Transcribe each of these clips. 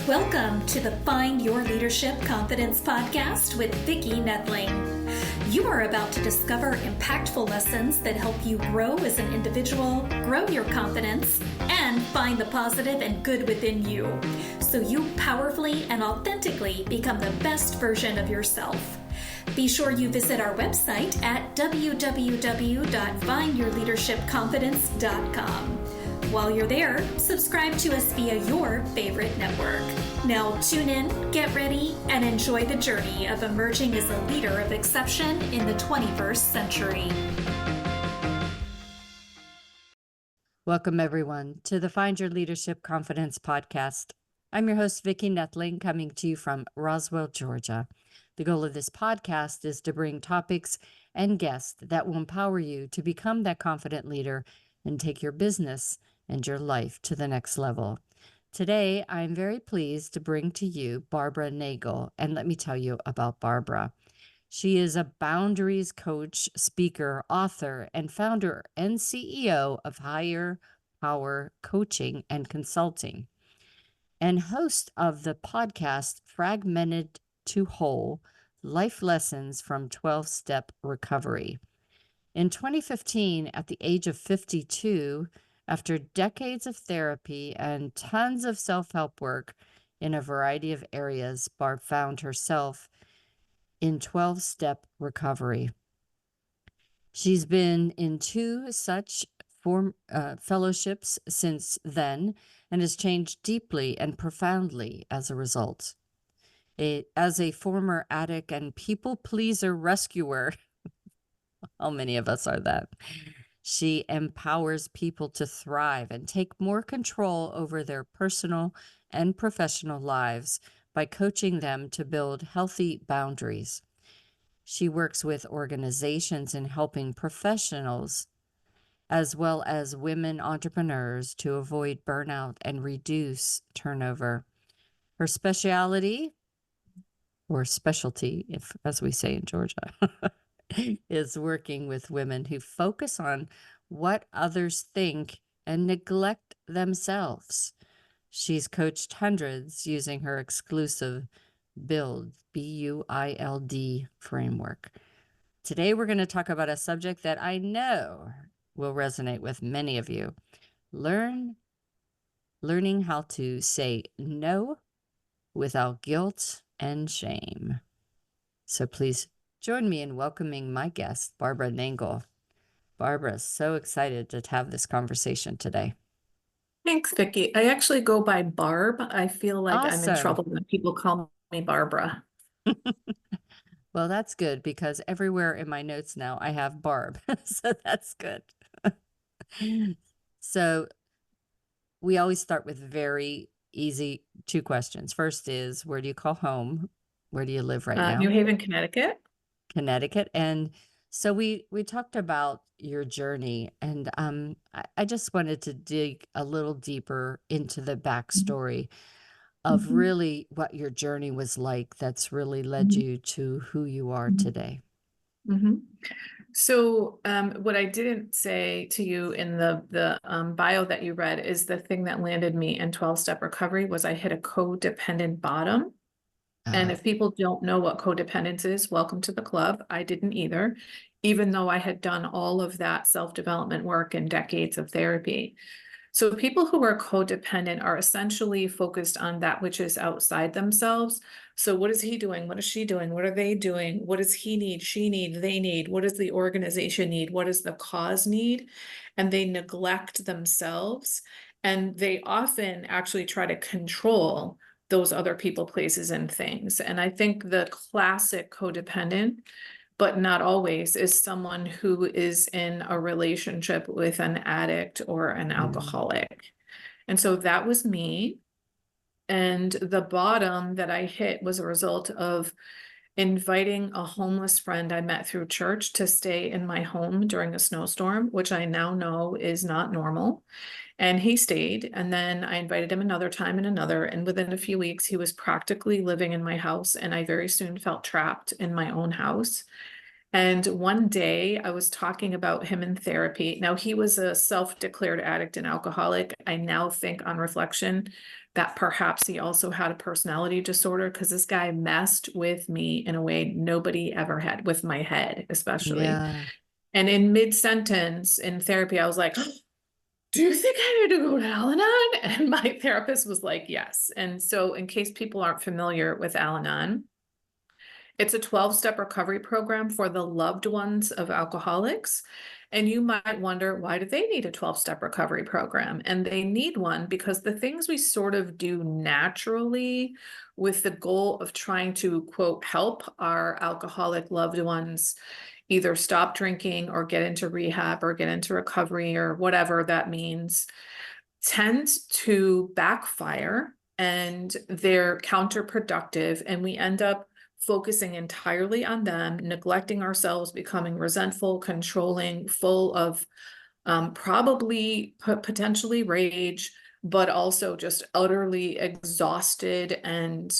Welcome to the Find Your Leadership Confidence podcast with Vicki Noethling. You are about to discover impactful lessons that help you grow as an individual, grow your confidence, and find the positive and good within you, so you powerfully and authentically become the best version of yourself. Be sure you visit our website at www.findyourleadershipconfidence.com. While you're there, subscribe to us via your favorite network. Now tune in, get ready, and enjoy the journey of emerging as a leader of exception in the 21st century. Welcome, everyone, to the Find Your Leadership Confidence podcast. I'm your host, Vicki Noethling, coming to you from Roswell, Georgia. The goal of this podcast is to bring topics and guests that will empower you to become that confident leader and take your business and your life to the next level. Today, I'm very pleased to bring to you Barbara Nangle, and let me tell you about Barbara. She is a boundaries coach, speaker, author, and founder and CEO of Higher Power Coaching and Consulting, and host of the podcast Fragmented to Whole, Life Lessons from 12-Step Recovery. In 2015, at the age of 52, after decades of therapy and tons of self-help work in a variety of areas, Barb found herself in 12-step recovery. She's been in two such fellowships since then and has changed deeply and profoundly as a result. As a former addict and people-pleaser rescuer, how many of us are that? She empowers people to thrive and take more control over their personal and professional lives by coaching them to build healthy boundaries. She works with organizations in helping professionals as well as women entrepreneurs to avoid burnout and reduce turnover. Her specialty, or specialty, as we say in Georgia, is working with women who focus on what others think and neglect themselves. She's coached hundreds using her exclusive BUILD, B-U-I-L-D framework. Today, we're going to talk about a subject that I know will resonate with many of you. Learning how to say no without guilt and shame. So please join me in welcoming my guest, Barbara Nangle. Barbara is so excited to have this conversation today. Thanks, Vicki. I actually go by Barb. I feel like I'm in Awesome. trouble when people call me Barbara. Well, that's good because everywhere in my notes now I have Barb, so that's good. So we always start with very easy two questions. First is, where do you call home? Where do you live right now? New Haven, Connecticut. Connecticut. And so we talked about your journey, and I just wanted to dig a little deeper into the backstory of really what your journey was like that's really led you to who you are today. So what I didn't say to you in the bio that you read is the thing that landed me in 12-step recovery was I hit a codependent bottom. And if people don't know what codependence is, welcome to the club. I didn't either, even though I had done all of that self-development work and decades of therapy. So people who are codependent are essentially focused on that which is outside themselves. So what is he doing? What is she doing? What are they doing? What does he need? She need? They need? What does the organization need? What does the cause need? And they neglect themselves. And they often actually try to control those other people, places, and things. And I think the classic codependent, but not always, is someone who is in a relationship with an addict or an alcoholic. And so that was me. And the bottom that I hit was a result of inviting a homeless friend I met through church to stay in my home during a snowstorm, which I now know is not normal. And he stayed, and then I invited him another time and another, and within a few weeks, he was practically living in my house, and I very soon felt trapped in my own house. And one day I was talking about him in therapy. Now, he was a self-declared addict and alcoholic. I now think on reflection that perhaps he also had a personality disorder, because this guy messed with me in a way nobody ever had, with my head, especially. Yeah. And in mid-sentence in therapy, I was like, do you think I need to go to Al-Anon? And my therapist was like, yes. And so in case people aren't familiar with Al-Anon, it's a 12-step recovery program for the loved ones of alcoholics. And you might wonder, why do they need a 12-step recovery program? And they need one because the things we sort of do naturally with the goal of trying to, quote, help our alcoholic loved ones either stop drinking or get into rehab or get into recovery or whatever that means, tend to backfire, and they're counterproductive, and we end up focusing entirely on them, neglecting ourselves, becoming resentful, controlling, full of probably potentially rage, but also just utterly exhausted and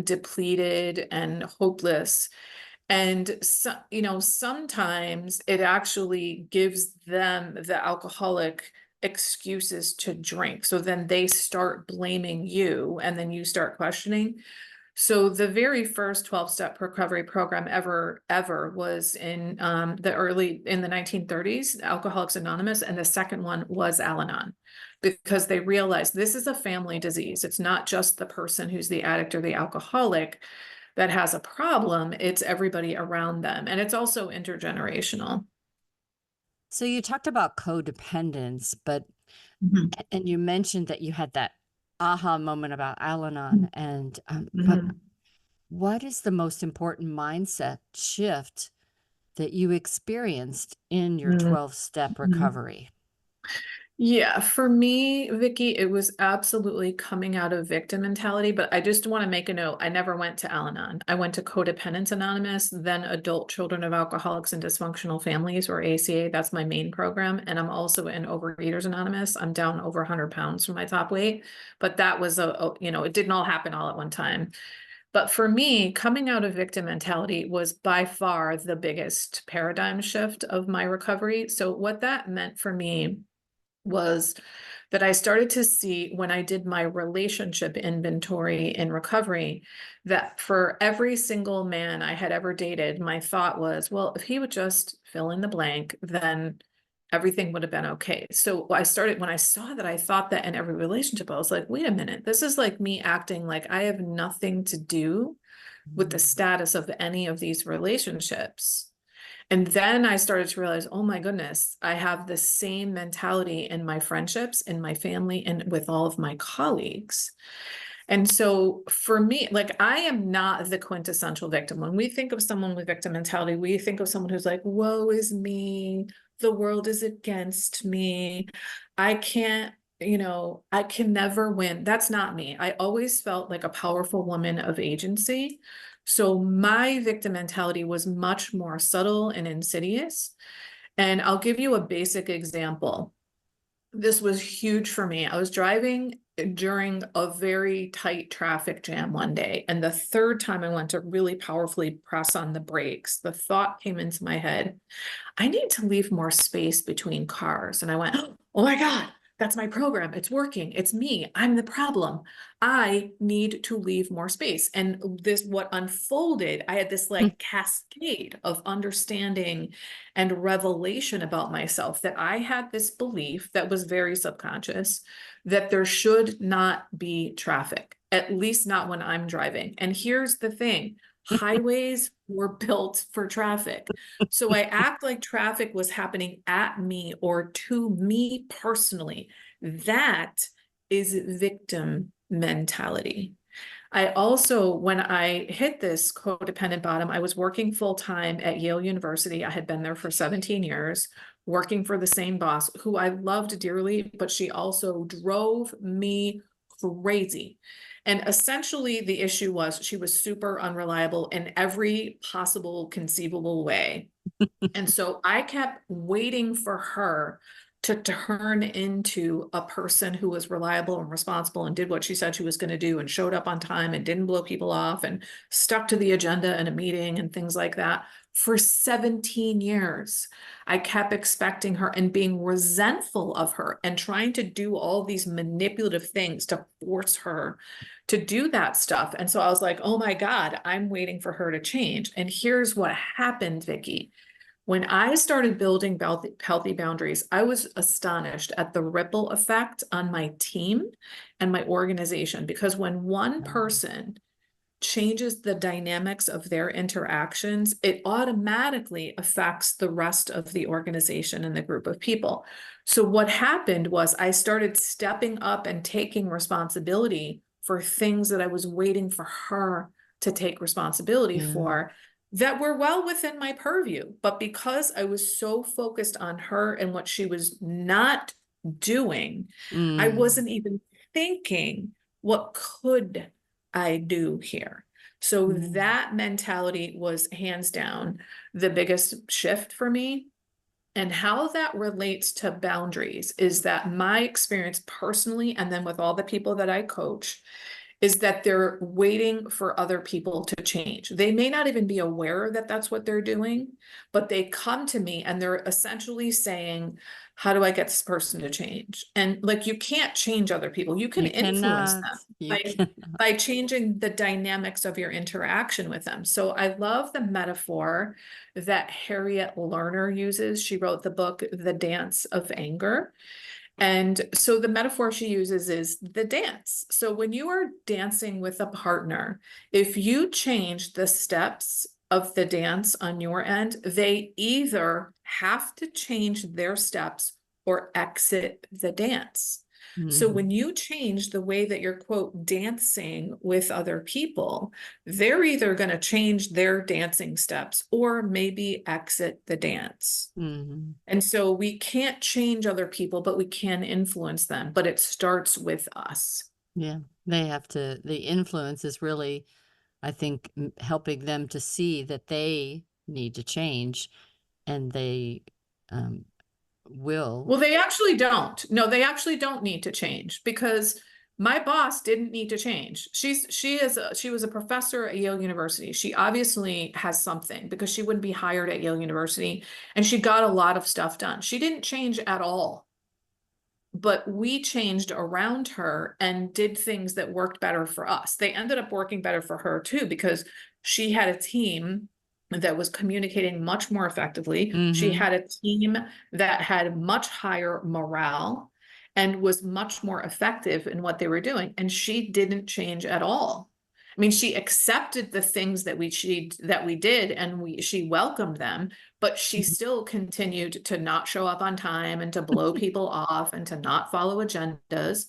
depleted and hopeless. And so, sometimes it actually gives them, the alcoholic, excuses to drink. So then they start blaming you, and then you start questioning. So the very first 12-step recovery program ever was in the 1930s, Alcoholics Anonymous, and the second one was Al-Anon, because they realized this is a family disease. It's not just the person who's the addict or the alcoholic that has a problem, it's everybody around them. And it's also intergenerational. So you talked about codependence, but and you mentioned that you had that aha moment about Al-Anon, and but what is the most important mindset shift that you experienced in your 12-step recovery? Yeah, for me, Vicki, it was absolutely coming out of victim mentality, but I just want to make a note. I never went to Al-Anon. I went to Codependence Anonymous, then Adult Children of Alcoholics and Dysfunctional Families, or ACA. That's my main program. And I'm also in Overeaters Anonymous. I'm down over 100 pounds from my top weight, but that was it didn't all happen all at one time. But for me, coming out of victim mentality was by far the biggest paradigm shift of my recovery. So what that meant for me was that I started to see, when I did my relationship inventory in recovery, that for every single man I had ever dated, my thought was, well, if he would just fill in the blank, then everything would have been okay. So when I saw that I thought that in every relationship, I was like, wait a minute, this is like me acting like I have nothing to do with the status of any of these relationships. And then I started to realize, oh my goodness, I have the same mentality in my friendships, in my family, and with all of my colleagues. And so for me, like, I am not the quintessential victim. When we think of someone with victim mentality, we think of someone who's like, woe is me, the world is against me, I can't, I can never win. That's not me. I always felt like a powerful woman of agency. So my victim mentality was much more subtle and insidious. And I'll give you a basic example. This was huge for me. I was driving during a very tight traffic jam one day, and the third time I went to really powerfully press on the brakes, the thought came into my head, I need to leave more space between cars. And I went, oh my God, that's my program. It's working. It's me. I'm the problem. I need to leave more space. And what unfolded, I had this like cascade of understanding and revelation about myself, that I had this belief that was very subconscious, that there should not be traffic, at least not when I'm driving. And here's the thing. Highways were built for traffic. So I act like traffic was happening at me or to me personally. That is victim mentality. I also, when I hit this codependent bottom, I was working full time at Yale University. I had been there for 17 years, working for the same boss who I loved dearly, but she also drove me crazy. And essentially the issue was she was super unreliable in every possible conceivable way. And so I kept waiting for her to turn into a person who was reliable and responsible and did what she said she was going to do and showed up on time and didn't blow people off and stuck to the agenda in a meeting and things like that, For 17 years, I kept expecting her and being resentful of her and trying to do all these manipulative things to force her to do that stuff. And so I was like, oh my God, I'm waiting for her to change. And here's what happened, Vicki. When I started building healthy boundaries, I was astonished at the ripple effect on my team and my organization, because when one person changes the dynamics of their interactions, it automatically affects the rest of the organization and the group of people. So what happened was I started stepping up and taking responsibility for things that I was waiting for her to take responsibility for, that were well within my purview. But because I was so focused on her and what she was not doing, I wasn't even thinking, what could I do here? So that mentality was hands down the biggest shift for me. And how that relates to boundaries is that my experience personally, and then with all the people that I coach, is that they're waiting for other people to change. They may not even be aware that that's what they're doing, but they come to me and they're essentially saying, how do I get this person to change? And like, you can't change other people. You can influence them by changing the dynamics of your interaction with them. So I love the metaphor that Harriet Lerner uses. She wrote the book, The Dance of Anger. And so the metaphor she uses is the dance. So when you are dancing with a partner, if you change the steps of the dance on your end, they either have to change their steps or exit the dance. So when you change the way that you're, quote, dancing with other people, they're either going to change their dancing steps or maybe exit the dance. And so we can't change other people, but we can influence them. But it starts with us. Yeah, they have to, the influence is really, I think, helping them to see that they need to change, and they will. Well, they actually don't. No, they actually don't need to change, because my boss didn't need to change. She was a professor at Yale University. She obviously has something, because she wouldn't be hired at Yale University, and she got a lot of stuff done. She didn't change at all. But we changed around her and did things that worked better for us. They ended up working better for her too, because she had a team that was communicating much more effectively. She had a team that had much higher morale and was much more effective in what they were doing. And she didn't change at all. I mean, she accepted the things that we did, and she welcomed them, but she still continued to not show up on time and to blow people off and to not follow agendas.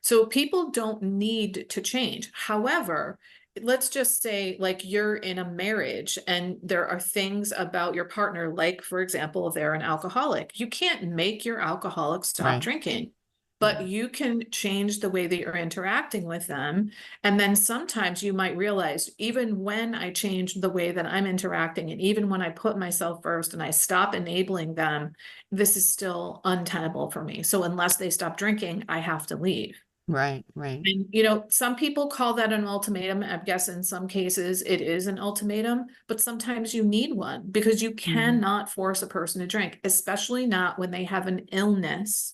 So people don't need to change. However, let's just say, like, you're in a marriage and there are things about your partner, like, for example, they're an alcoholic. You can't make your alcoholic stop drinking, but you can change the way that you're interacting with them. And then sometimes you might realize, even when I change the way that I'm interacting, and even when I put myself first and I stop enabling them, this is still untenable for me. So unless they stop drinking, I have to leave. Right. And, you know, some people call that an ultimatum. I guess in some cases it is an ultimatum, but sometimes you need one, because you cannot force a person to drink, especially not when they have an illness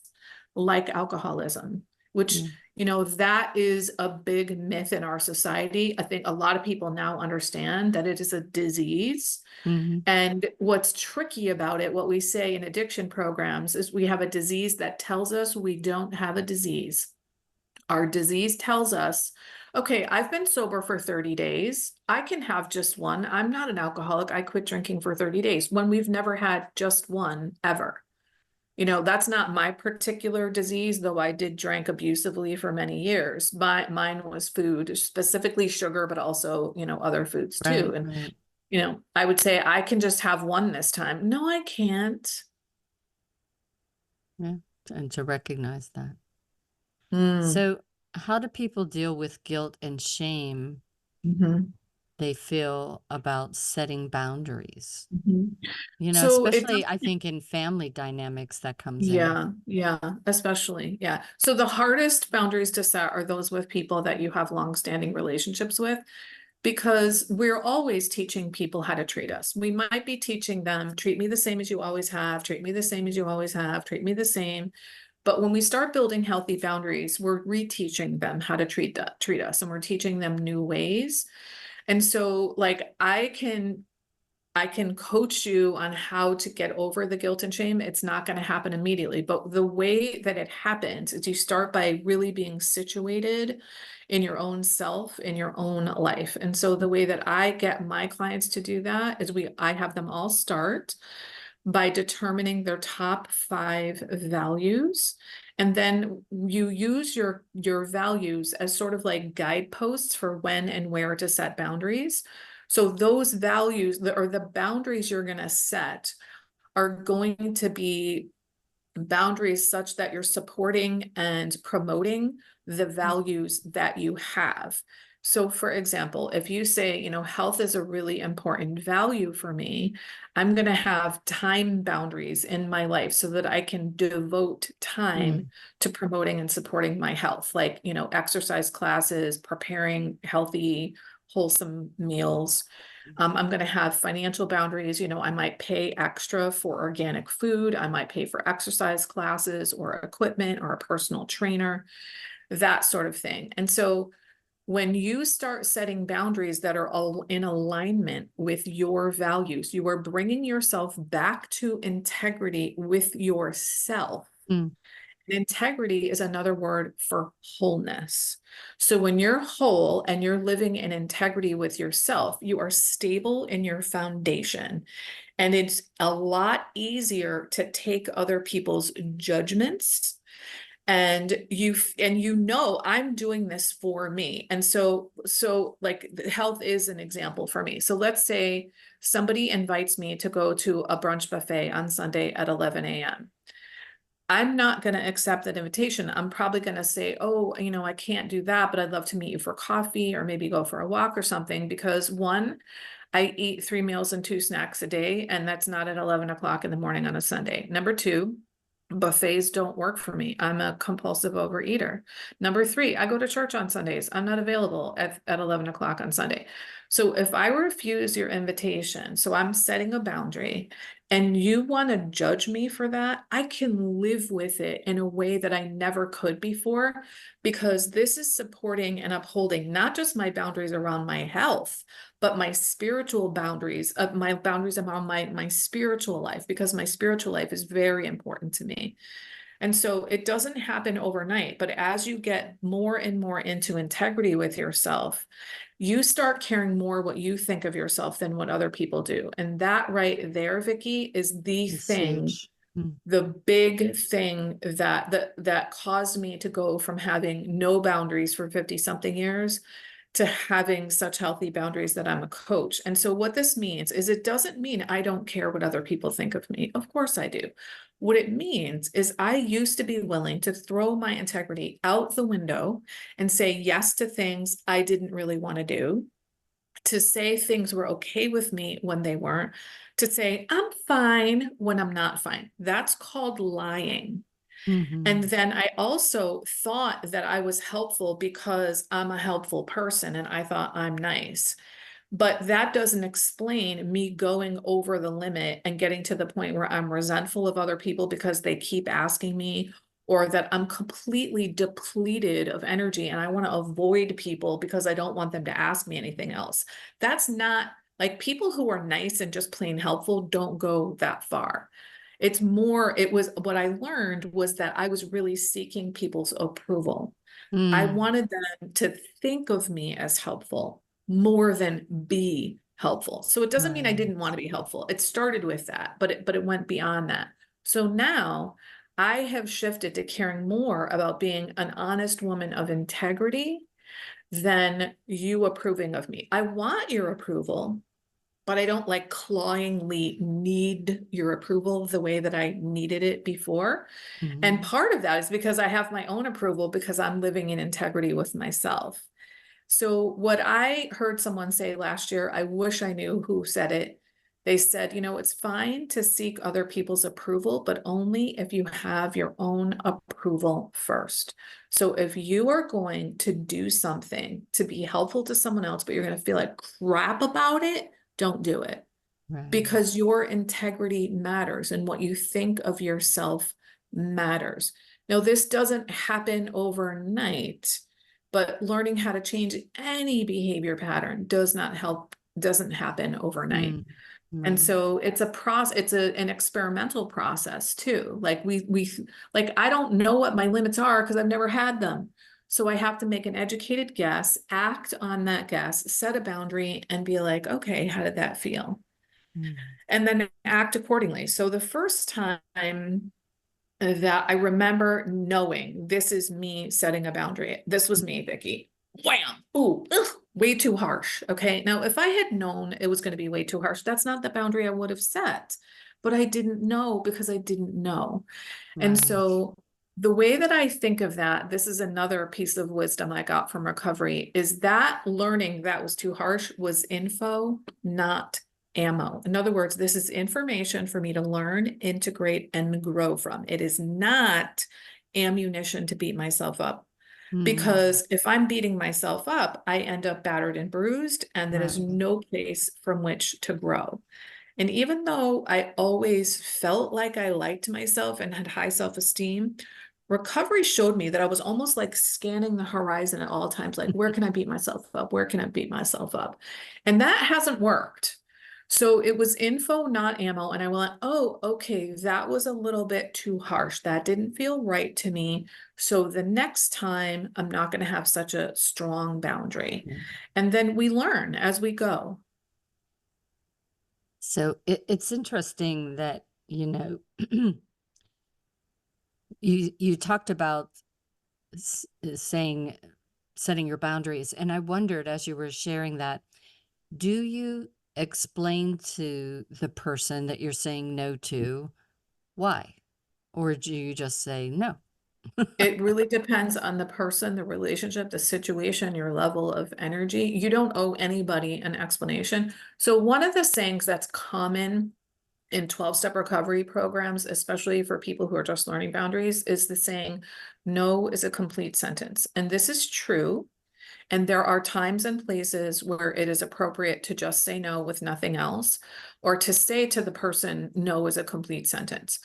like alcoholism, which, you know, that is a big myth in our society. I think a lot of people now understand that it is a disease. And what's tricky about it, what we say in addiction programs, is we have a disease that tells us we don't have a disease. Our disease tells us, okay, I've been sober for 30 days. I can have just one. I'm not an alcoholic. I quit drinking for 30 days, when we've never had just one ever. You know, that's not my particular disease, though I did drink abusively for many years. Mine was food, specifically sugar, but also, you know, other foods too. And, you know, I would say I can just have one this time. No, I can't. Yeah, and to recognize that. So how do people deal with guilt and shame they feel about setting boundaries? You know, So especially I think in family dynamics that comes in. Yeah, especially. Yeah. So the hardest boundaries to set are those with people that you have long-standing relationships with, because we're always teaching people how to treat us. We might be teaching them, treat me the same as you always have, treat me the same as you always have, treat me the same. But when we start building healthy boundaries, we're reteaching them how to treat us, and we're teaching them new ways. And so like I can coach you on how to get over the guilt and shame. It's not going to happen immediately, but the way that it happens is you start by really being situated in your own self, in your own life. And so the way that I get my clients to do that is I have them all start by determining their top 5 values. And then you use your values as sort of like guideposts for when and where to set boundaries. So those values or the boundaries you're going to set are going to be boundaries such that you're supporting and promoting the values that you have. So for example, if you say, you know, health is a really important value for me, I'm going to have time boundaries in my life so that I can devote time to promoting and supporting my health, like, you know, exercise classes, preparing healthy, wholesome meals. I'm going to have financial boundaries. You know, I might pay extra for organic food. I might pay for exercise classes or equipment or a personal trainer, that sort of thing. And so when you start setting boundaries that are all in alignment with your values, you are bringing yourself back to integrity with yourself. Integrity is another word for wholeness. So when you're whole and you're living in integrity with yourself, you are stable in your foundation. And it's a lot easier to take other people's judgments, and you know I'm doing this for me. And so like health is an example for me. So let's say somebody invites me to go to a brunch buffet on Sunday at 11 a.m. I'm not going to accept that invitation. I'm probably going to say, oh, you know, I can't do that, but I'd love to meet you for coffee or maybe go for a walk or something. Because 1, I eat 3 meals and 2 snacks a day, and that's not at 11 o'clock in the morning on a Sunday. Number 2, buffets don't work for me. I'm a compulsive overeater. Number 3, I go to church on Sundays. I'm not available at 11 o'clock on Sunday. So if I refuse your invitation, so I'm setting a boundary, and you want to judge me for that, I can live with it in a way that I never could before, because this is supporting and upholding not just my boundaries around my health, but my spiritual boundaries, my boundaries around my spiritual life, because my spiritual life is very important to me. And so it doesn't happen overnight, but as you get more and more into integrity with yourself, you start caring more what you think of yourself than what other people do. And that right there, Vicki, is the thing, the big thing that caused me to go from having no boundaries for 50 something years to having such healthy boundaries that I'm a coach. And so what this means is it doesn't mean I don't care what other people think of me. Of course I do. What it means is I used to be willing to throw my integrity out the window and say yes to things I didn't really want to do, to say things were okay with me when they weren't, to say I'm fine when I'm not fine. That's called lying. And then I also thought that I was helpful because I'm a helpful person and I thought I'm nice. But that doesn't explain me going over the limit and getting to the point where I'm resentful of other people because they keep asking me, or that I'm completely depleted of energy and I want to avoid people because I don't want them to ask me anything else. That's not like, people who are nice and just plain helpful don't go that far. It's more, it was what I learned was that I was really seeking people's approval. I wanted them to think of me as helpful more than be helpful. So it doesn't mean I didn't want to be helpful. It started with that, but it went beyond that. So now I have shifted to caring more about being an honest woman of integrity than you approving of me. I want your approval, but I don't like clawingly need your approval the way that I needed it before. And part of that is because I have my own approval because I'm living in integrity with myself. So what I heard someone say last year, I wish I knew who said it. They said, it's fine to seek other people's approval, but only if you have your own approval first. So if you are going to do something to be helpful to someone else, but you're going to feel like crap about it, don't do it. Right. Because your integrity matters and what you think of yourself matters. Now, this doesn't happen overnight, but learning how to change any behavior pattern doesn't happen overnight. Right. And so it's a process, it's an experimental process too. Like like, I don't know what my limits are because I've never had them. So I have to make an educated guess, act on that guess, set a boundary and be like, okay, how did that feel? And then act accordingly. So the first time that I remember knowing this is me setting a boundary, this was me, Vicki. Wham! Ooh, ugh, way too harsh. Okay. Now, if I had known it was going to be way too harsh, that's not the boundary I would have set. But I didn't know because I didn't know. And Right. so the way that I think of that, this is another piece of wisdom I got from recovery, is that learning that was too harsh was info, not ammo. In other words, this is information for me to learn, integrate, and grow from. It is not ammunition to beat myself up. Because if I'm beating myself up, I end up battered and bruised, and there is Right. no place from which to grow. And even though I always felt like I liked myself and had high self-esteem, recovery showed me that I was almost like scanning the horizon at all times, like, where can I beat myself up? Where can I beat myself up? And that hasn't worked. So it was info, not ammo. And I went, oh, okay, that was a little bit too harsh. That didn't feel right to me. So the next time I'm not going to have such a strong boundary. And then we learn as we go. So it's interesting that, you talked about setting your boundaries. And I wondered, as you were sharing that, do you explain to the person that you're saying no to why? Or do you just say no? It really depends on the person, the relationship, the situation, your level of energy. You don't owe anybody an explanation. So one of the sayings that's common in 12-step recovery programs, especially for people who are just learning boundaries, is the saying, no is a complete sentence. And this is true. And there are times and places where it is appropriate to just say no with nothing else, or to say to the person, no is a complete sentence.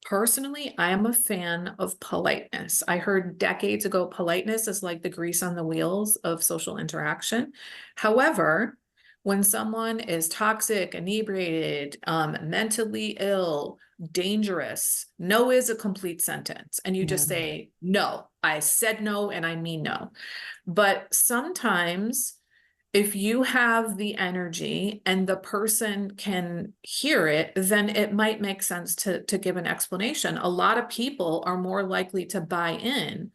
Personally, I am a fan of politeness. I heard decades ago, politeness is like the grease on the wheels of social interaction. However, when someone is toxic, inebriated, mentally ill, dangerous, no is a complete sentence. And you just say, no, I said no and I mean no. But sometimes if you have the energy and the person can hear it, then it might make sense to give an explanation. A lot of people are more likely to buy in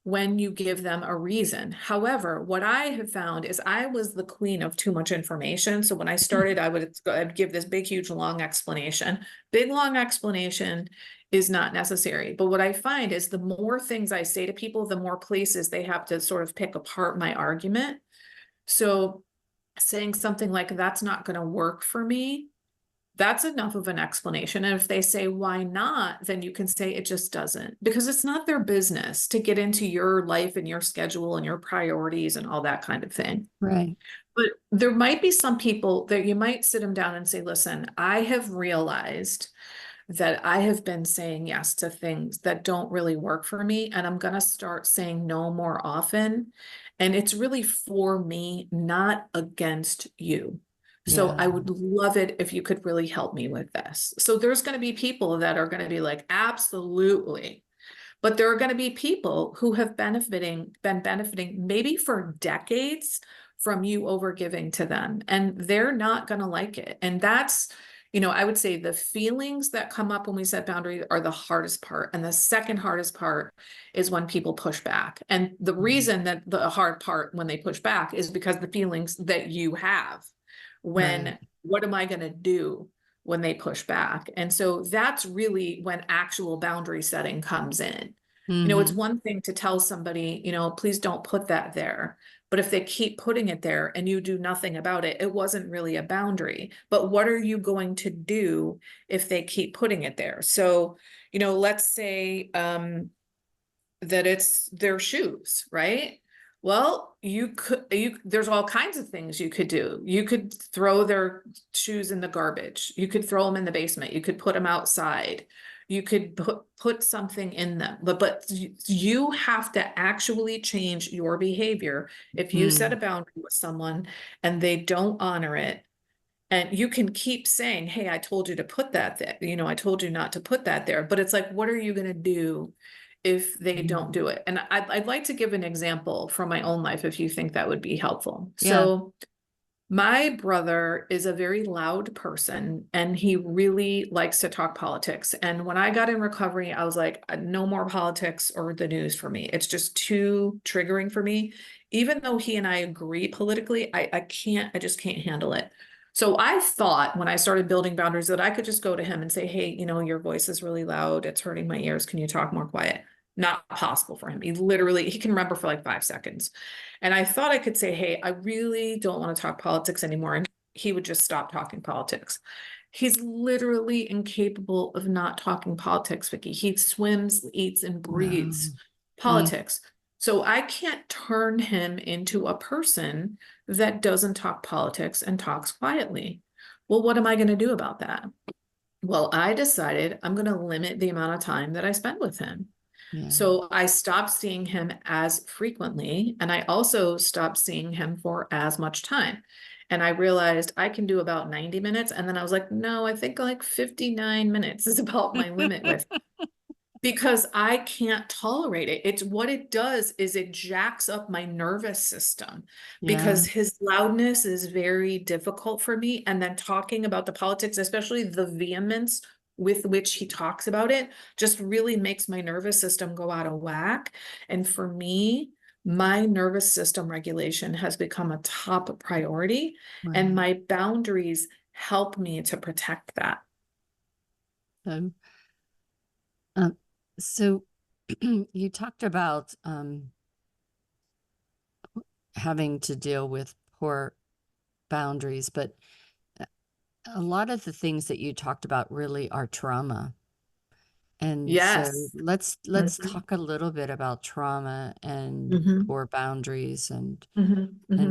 when you give them a reason. However, what I have found is I was the queen of too much information. So when I started, I'd give this big, huge, long explanation. Big, long explanation is not necessary. But what I find is the more things I say to people, the more places they have to sort of pick apart my argument. So saying something like, that's not going to work for me, that's enough of an explanation. And if they say, why not? Then you can say it just doesn't, because it's not their business to get into your life and your schedule and your priorities and all that kind of thing. Right. But there might be some people that you might sit them down and say, listen, I have realized that I have been saying yes to things that don't really work for me, and I'm going to start saying no more often. And it's really for me, not against you. So I would love it if you could really help me with this. So there's going to be people that are going to be like, absolutely. But there are going to be people who have been benefiting maybe for decades from you overgiving to them, and they're not going to like it. And that's, I would say the feelings that come up when we set boundaries are the hardest part. And the second hardest part is when people push back. And the reason that the hard part when they push back is because the feelings that you have when, what am I going to do when they push back? And so that's really when actual boundary setting comes in. It's one thing to tell somebody, please don't put that there. But if they keep putting it there and you do nothing about it, it wasn't really a boundary. But what are you going to do if they keep putting it there? So, let's say that it's their shoes, right? Well, there's all kinds of things you could do. You could throw their shoes in the garbage. You could throw them in the basement. You could put them outside. You could put something in them, but you have to actually change your behavior. If you set a boundary with someone and they don't honor it, and you can keep saying, hey, I told you to put that there, I told you not to put that there, but it's like, what are you going to do if they don't do it? And I'd like to give an example from my own life if you think that would be helpful. Yeah. So my brother is a very loud person and he really likes to talk politics. And when I got in recovery, I was like, no more politics or the news for me. It's just too triggering for me. Even though he and I agree politically, I just can't handle it. So I thought when I started building boundaries that I could just go to him and say, hey, your voice is really loud. It's hurting my ears. Can you talk more quiet? Not possible for him. He can remember for like 5 seconds. And I thought I could say, hey, I really don't want to talk politics anymore. And he would just stop talking politics. He's literally incapable of not talking politics, Vicki. He swims, eats, and breathes politics. So I can't turn him into a person that doesn't talk politics and talks quietly. Well, what am I going to do about that? Well, I decided I'm going to limit the amount of time that I spend with him. Yeah. So I stopped seeing him as frequently, and I also stopped seeing him for as much time. And I realized I can do about 90 minutes. And then I was like, no, I think like 59 minutes is about my limit with because I can't tolerate it. It's what it does is it jacks up my nervous system because his loudness is very difficult for me. And then talking about the politics, especially the vehemence with which he talks about it, just really makes my nervous system go out of whack. And for me, my nervous system regulation has become a top priority, and my boundaries help me to protect that. So you talked about having to deal with poor boundaries, but a lot of the things that you talked about really are trauma. And so let's talk a little bit about trauma and poor boundaries and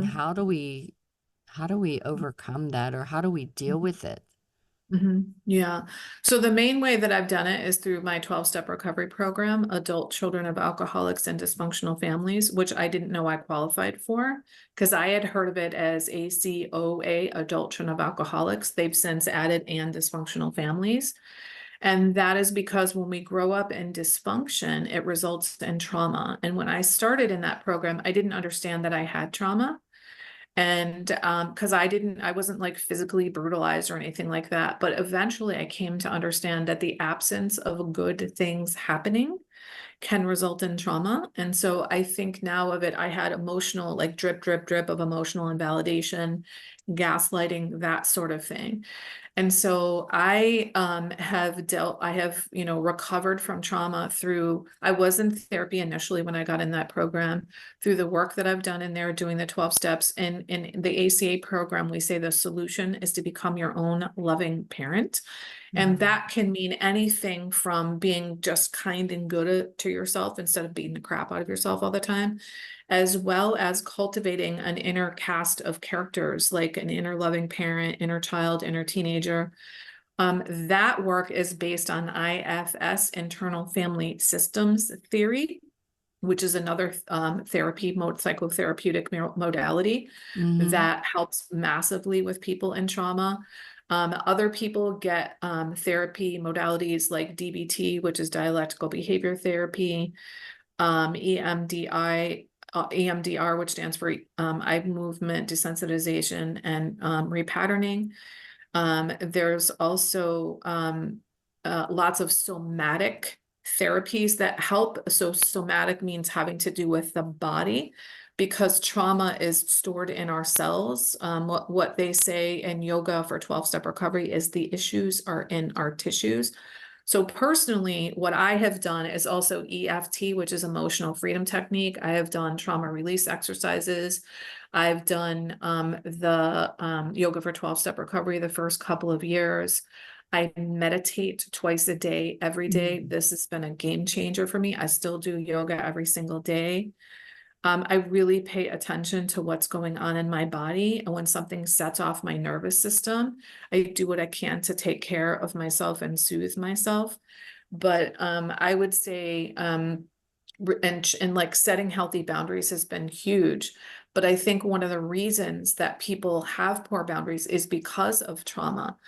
how do we overcome that, or how do we deal with it? Yeah. So the main way that I've done it is through my 12-step recovery program, Adult Children of Alcoholics and Dysfunctional Families, which I didn't know I qualified for because I had heard of it as ACOA, Adult Children of Alcoholics. They've since added and Dysfunctional Families. And that is because when we grow up in dysfunction, it results in trauma. And when I started in that program, I didn't understand that I had trauma. And because I wasn't like physically brutalized or anything like that. But eventually I came to understand that the absence of good things happening can result in trauma. And so I think now of it, I had emotional, like drip, drip, drip of emotional invalidation, gaslighting, that sort of thing. And so I have recovered from trauma through, I was in therapy initially when I got in that program, through the work that I've done in there, doing the 12 steps. And in the ACA program, we say the solution is to become your own loving parent. And that can mean anything from being just kind and good to yourself instead of beating the crap out of yourself all the time, as well as cultivating an inner cast of characters, like an inner loving parent, inner child, inner teenager. That work is based on IFS, internal family systems theory, which is another psychotherapeutic modality that helps massively with people in trauma. Other people get therapy modalities like DBT, which is dialectical behavior therapy, EMDR, which stands for eye movement desensitization and repatterning. There's also lots of somatic therapies that help. So somatic means having to do with the body, because trauma is stored in our cells. What they say in yoga for 12-step recovery is the issues are in our tissues. So personally, what I have done is also EFT, which is emotional freedom technique. I have done trauma release exercises. I've done the yoga for 12-step recovery the first couple of years. I meditate twice a day, every day. This has been a game changer for me. I still do yoga every single day. I really pay attention to what's going on in my body. And when something sets off my nervous system, I do what I can to take care of myself and soothe myself. But I would say, and like setting healthy boundaries has been huge. But I think one of the reasons that people have poor boundaries is because of trauma,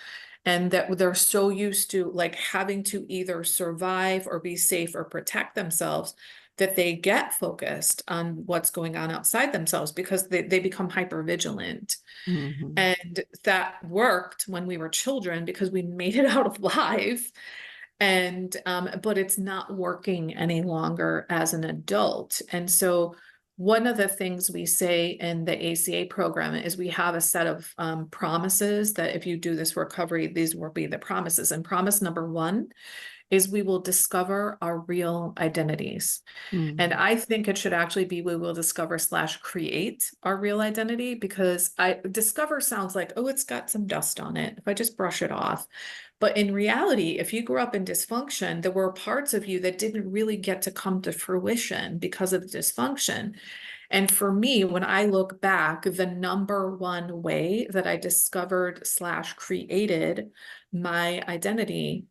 and that they're so used to like having to either survive or be safe or protect themselves, that they get focused on what's going on outside themselves because they become hyper vigilant. And that worked when we were children because we made it out of life. And but it's not working any longer as an adult. And so one of the things we say in the ACA program is we have a set of promises that if you do this recovery, these will be the promises. And promise number one is we will discover our real identities. And I think it should actually be we will discover / create our real identity, because discover sounds like, oh, it's got some dust on it if I just brush it off. But in reality, if you grew up in dysfunction, there were parts of you that didn't really get to come to fruition because of the dysfunction. And for me, when I look back, the number one way that I discovered / created my identity,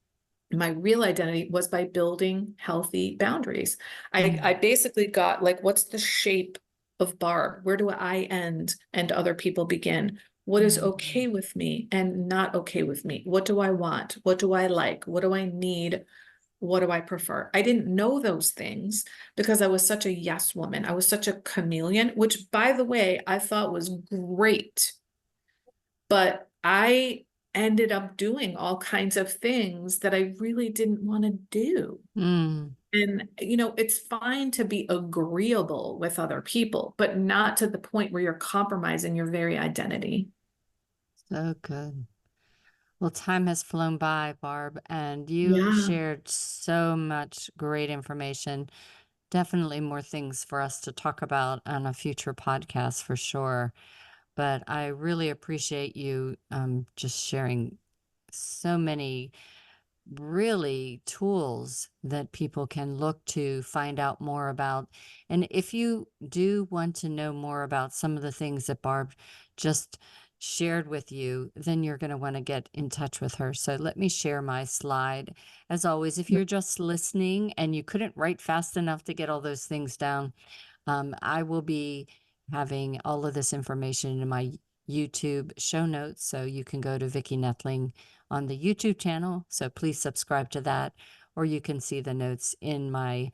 my real identity, was by building healthy boundaries. I basically got like, what's the shape of Barb? Where do I end and other people begin? What is okay with me and not okay with me? What do I want? What do I like? What do I need? What do I prefer? I didn't know those things because I was such a yes woman. I was such a chameleon, which, by the way, I thought was great. But I ended up doing all kinds of things that I really didn't want to do. And, it's fine to be agreeable with other people, but not to the point where you're compromising your very identity. So good. Well, time has flown by, Barb, and you Yeah. shared so much great information. Definitely more things for us to talk about on a future podcast for sure. But I really appreciate you just sharing so many really tools that people can look to find out more about. And if you do want to know more about some of the things that Barb just shared with you, then you're going to want to get in touch with her. So let me share my slide. As always, if you're just listening and you couldn't write fast enough to get all those things down, I will be having all of this information in my YouTube show notes. So you can go to Vicki Noethling on the YouTube channel. So please subscribe to that, or you can see the notes in my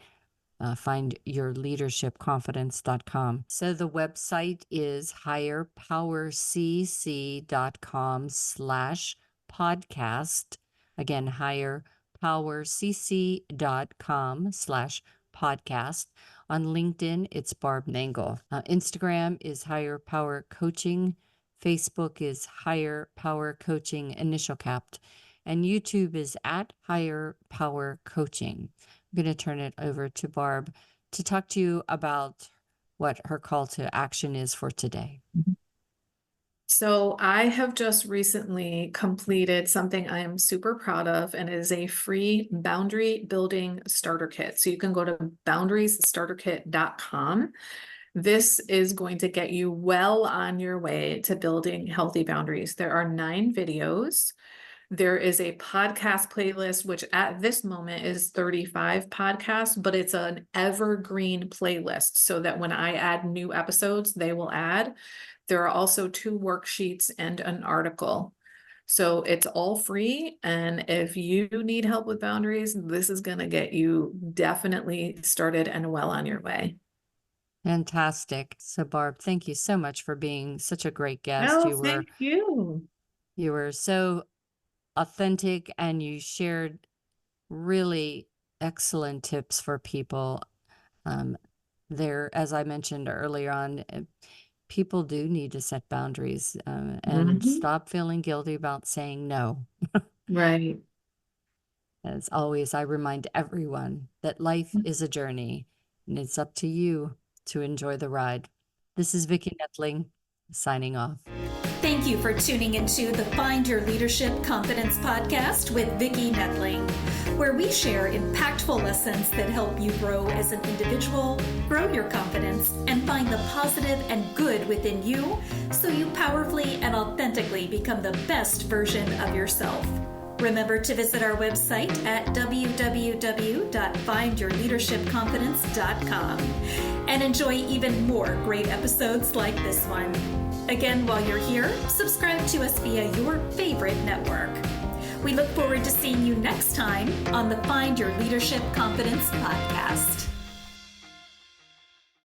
findyourleadershipconfidence.com. So the website is higherpowercc.com/podcast. Again, higherpowercc.com/podcast. On LinkedIn, it's Barb Nangle. Instagram is Higher Power Coaching. Facebook is Higher Power Coaching, initial capped. And YouTube is at Higher Power Coaching. I'm going to turn it over to Barb to talk to you about what her call to action is for today. So I have just recently completed something I am super proud of, and it is a free boundary building starter kit. So you can go to boundariesstarterkit.com. This is going to get you well on your way to building healthy boundaries. There are 9 videos. There is a podcast playlist, which at this moment is 35 podcasts, but it's an evergreen playlist so that when I add new episodes, they will add. There are also 2 worksheets and an article. So it's all free. And if you need help with boundaries, this is going to get you definitely started and well on your way. Fantastic. So Barb, thank you so much for being such a great guest. Oh, thank you. You were so authentic and you shared really excellent tips for people. As I mentioned earlier on, people do need to set boundaries and stop feeling guilty about saying no. Right. As always, I remind everyone that life is a journey, and it's up to you to enjoy the ride. This is Vicki Nettling, signing off. Thank you for tuning into the Find Your Leadership Confidence podcast with Vicki Nettling, where we share impactful lessons that help you grow as an individual, grow your confidence, and find the positive and good within you so you powerfully and authentically become the best version of yourself. Remember to visit our website at www.findyourleadershipconfidence.com and enjoy even more great episodes like this one. Again, while you're here, subscribe to us via your favorite network. We look forward to seeing you next time on the Find Your Leadership Confidence podcast.